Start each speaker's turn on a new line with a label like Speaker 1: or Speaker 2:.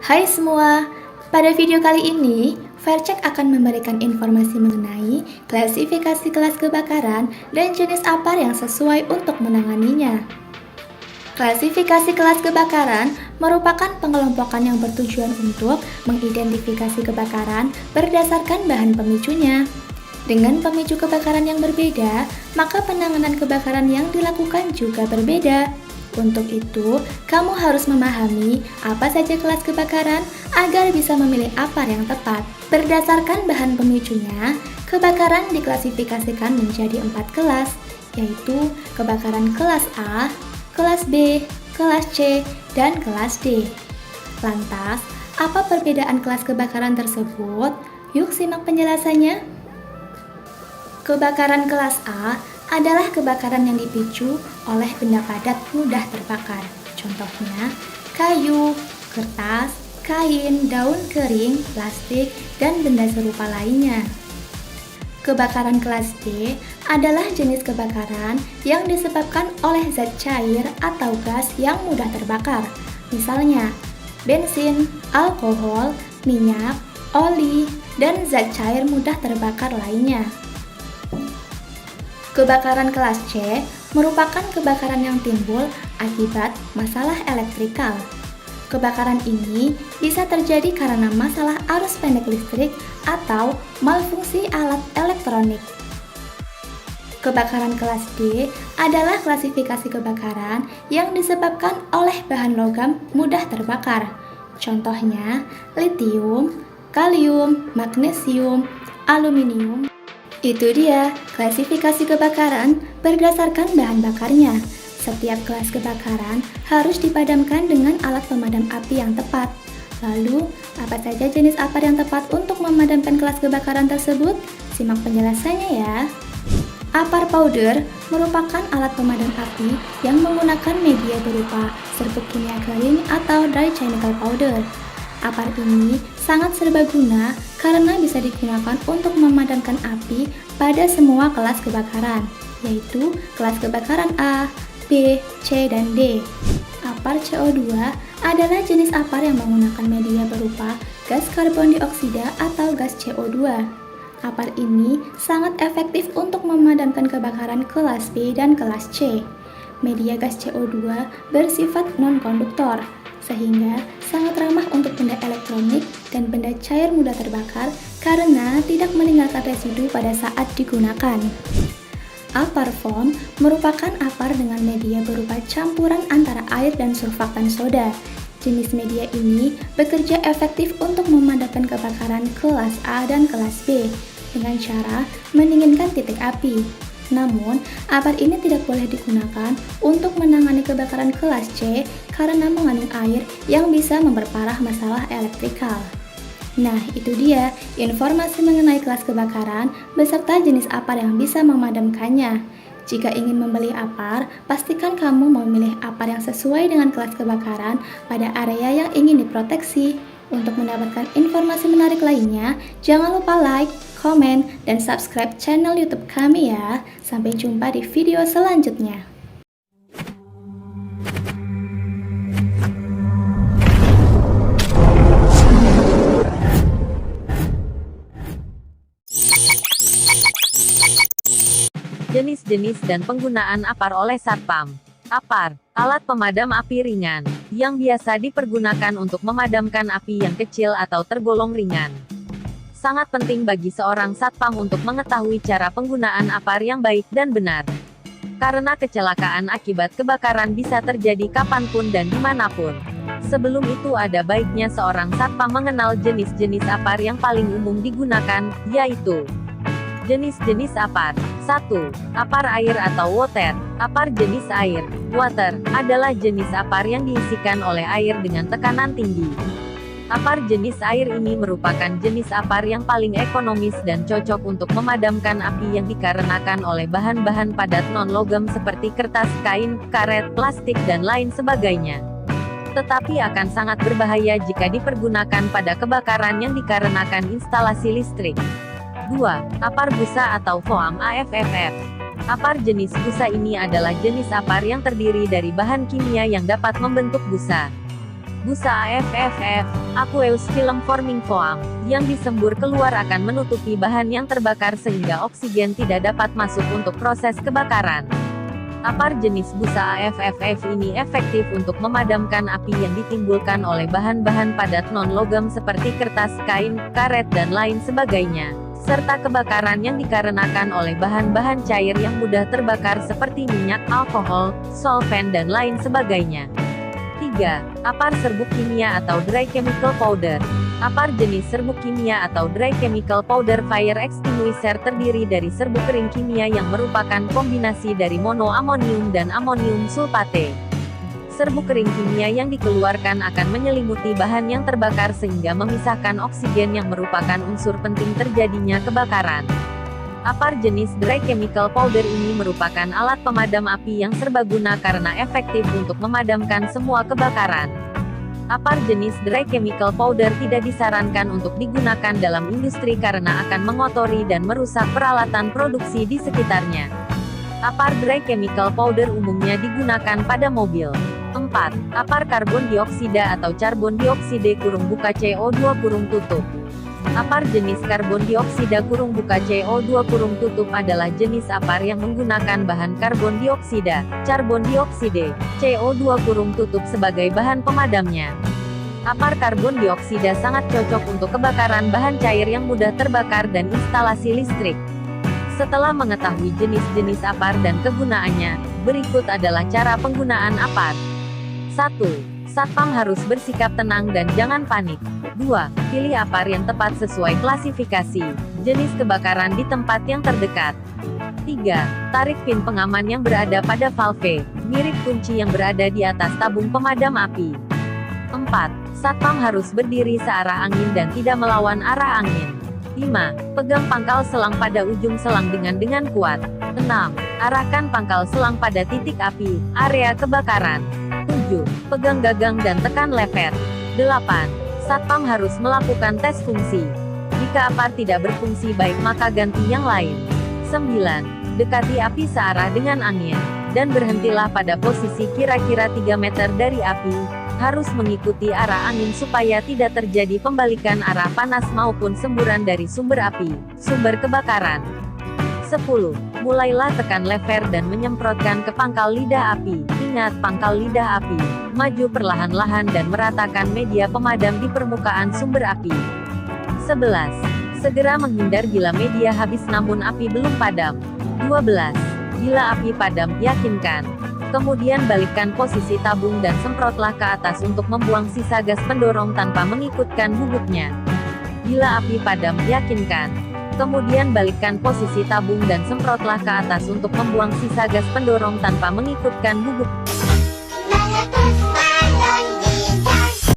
Speaker 1: Hai semua, pada video kali ini, Faircheck akan memberikan informasi mengenai klasifikasi kelas kebakaran dan jenis APAR yang sesuai untuk menanganinya. Klasifikasi kelas kebakaran merupakan pengelompokan yang bertujuan untuk mengidentifikasi kebakaran berdasarkan bahan pemicunya. Dengan pemicu kebakaran yang berbeda, maka penanganan kebakaran yang dilakukan juga berbeda. Untuk itu, kamu harus memahami apa saja kelas kebakaran agar bisa memilih APAR yang tepat. Berdasarkan bahan pemicunya, kebakaran diklasifikasikan menjadi 4 kelas, yaitu kebakaran kelas A, kelas B, kelas C, dan kelas D. Lantas, apa perbedaan kelas kebakaran tersebut? Yuk simak penjelasannya. Kebakaran kelas A adalah kebakaran yang dipicu oleh benda padat mudah terbakar. Contohnya, kayu, kertas, kain, daun kering, plastik, dan benda serupa lainnya. Kebakaran kelas D adalah jenis kebakaran yang disebabkan oleh zat cair atau gas yang mudah terbakar. Misalnya, bensin, alkohol, minyak, oli, dan zat cair mudah terbakar lainnya. Kebakaran kelas C merupakan kebakaran yang timbul akibat masalah elektrikal. Kebakaran ini bisa terjadi karena masalah arus pendek listrik atau malfungsi alat elektronik. Kebakaran kelas D adalah klasifikasi kebakaran yang disebabkan oleh bahan logam mudah terbakar. Contohnya, litium, kalium, magnesium, aluminium. Itu dia klasifikasi kebakaran berdasarkan bahan bakarnya. Setiap kelas kebakaran harus dipadamkan dengan alat pemadam api yang tepat. Lalu, apa saja jenis APAR yang tepat untuk memadamkan kelas kebakaran tersebut? Simak penjelasannya ya. APAR powder merupakan alat pemadam api yang menggunakan media berupa serbuk kimia kering atau dry chemical powder. APAR ini sangat serbaguna karena bisa digunakan untuk memadamkan api pada semua kelas kebakaran, yaitu kelas kebakaran A, B, C, dan D. APAR CO2 adalah jenis APAR yang menggunakan media berupa gas karbon dioksida atau gas CO2. APAR ini sangat efektif untuk memadamkan kebakaran kelas B dan kelas C. Media gas CO2 bersifat non-konduktor, sehingga sangat ramah untuk benda elektronik dan benda cair mudah terbakar karena tidak meninggalkan residu pada saat digunakan. APAR foam merupakan APAR dengan media berupa campuran antara air dan surfaktan soda. Jenis media ini bekerja efektif untuk memadamkan kebakaran kelas A dan kelas B dengan cara mendinginkan titik api. Namun, APAR ini tidak boleh digunakan untuk menangani kebakaran kelas C karena mengandung air yang bisa memperparah masalah elektrikal. Nah, itu dia informasi mengenai kelas kebakaran beserta jenis APAR yang bisa memadamkannya. Jika ingin membeli APAR, pastikan kamu memilih APAR yang sesuai dengan kelas kebakaran pada area yang ingin diproteksi. Untuk mendapatkan informasi menarik lainnya, jangan lupa like, komen, dan subscribe channel YouTube kami ya. Sampai jumpa di video selanjutnya.
Speaker 2: Jenis-jenis dan penggunaan APAR oleh Satpam. APAR, alat pemadam api ringan, yang biasa dipergunakan untuk memadamkan api yang kecil atau tergolong ringan. Sangat penting bagi seorang satpam untuk mengetahui cara penggunaan APAR yang baik dan benar. Karena kecelakaan akibat kebakaran bisa terjadi kapanpun dan dimanapun. Sebelum itu ada baiknya seorang satpam mengenal jenis-jenis APAR yang paling umum digunakan, yaitu jenis-jenis APAR. 1. APAR air atau water. APAR jenis air, water, adalah jenis APAR yang diisikan oleh air dengan tekanan tinggi. APAR jenis air ini merupakan jenis APAR yang paling ekonomis dan cocok untuk memadamkan api yang dikarenakan oleh bahan-bahan padat non-logam seperti kertas, kain, karet, plastik, dan lain sebagainya. Tetapi akan sangat berbahaya jika dipergunakan pada kebakaran yang dikarenakan instalasi listrik. 2. APAR busa atau foam AFFF. APAR jenis busa ini adalah jenis APAR yang terdiri dari bahan kimia yang dapat membentuk busa. Busa AFFF Aqueous film forming foam, yang disembur keluar akan menutupi bahan yang terbakar sehingga oksigen tidak dapat masuk untuk proses kebakaran. Apar jenis busa AFFF ini efektif untuk memadamkan api yang ditimbulkan oleh bahan-bahan padat non-logam seperti kertas, kain, karet dan lain sebagainya, serta kebakaran yang dikarenakan oleh bahan-bahan cair yang mudah terbakar seperti minyak, alkohol, solvent dan lain sebagainya. 3. Apar serbuk kimia atau dry chemical powder. Apar jenis serbuk kimia atau dry chemical powder fire extinguisher terdiri dari serbuk kering kimia yang merupakan kombinasi dari monoamonium dan amonium sulfate. Serbuk kering kimia yang dikeluarkan akan menyelimuti bahan yang terbakar sehingga memisahkan oksigen yang merupakan unsur penting terjadinya kebakaran. Apar jenis dry chemical powder ini merupakan alat pemadam api yang serbaguna karena efektif untuk memadamkan semua kebakaran. Apar jenis dry chemical powder tidak disarankan untuk digunakan dalam industri karena akan mengotori dan merusak peralatan produksi di sekitarnya. Apar dry chemical powder umumnya digunakan pada mobil. 4. Apar karbon dioksida atau carbon diokside (CO2) Apar jenis karbon dioksida (CO2) adalah jenis apar yang menggunakan bahan karbon dioksida, carbon diokside, CO2) sebagai bahan pemadamnya. Apar karbon dioksida sangat cocok untuk kebakaran bahan cair yang mudah terbakar dan instalasi listrik. Setelah mengetahui jenis-jenis apar dan kegunaannya, berikut adalah cara penggunaan apar. 1. Satpam harus bersikap tenang dan jangan panik. 2. Pilih apar yang tepat sesuai klasifikasi jenis kebakaran di tempat yang terdekat. 3. Tarik pin pengaman yang berada pada valve, mirip kunci yang berada di atas tabung pemadam api. 4. Satpam harus berdiri searah angin dan tidak melawan arah angin. 5. Pegang pangkal selang pada ujung selang dengan kuat. 6. Arahkan pangkal selang pada titik api, area kebakaran. 7. Pegang gagang dan tekan lever. 8. Satpam harus melakukan tes fungsi. Jika apar tidak berfungsi baik maka ganti yang lain. 9. Dekati api searah dengan angin, dan berhentilah pada posisi kira-kira 3 meter dari api, harus mengikuti arah angin supaya tidak terjadi pembalikan arah panas maupun semburan dari sumber api, sumber kebakaran. 10. Mulailah tekan lever dan menyemprotkan ke pangkal lidah api. Ingat, pangkal lidah api. Maju perlahan-lahan dan meratakan media pemadam di permukaan sumber api. 11. Segera menghindar bila media habis namun api belum padam. 12. Bila api padam, yakinkan. Kemudian balikkan posisi tabung dan semprotlah ke atas untuk membuang sisa gas pendorong tanpa mengikutkan bubuknya. Bila api padam, yakinkan. Kemudian balikkan posisi tabung dan semprotlah ke atas untuk membuang sisa gas pendorong tanpa mengikutkan bubuk.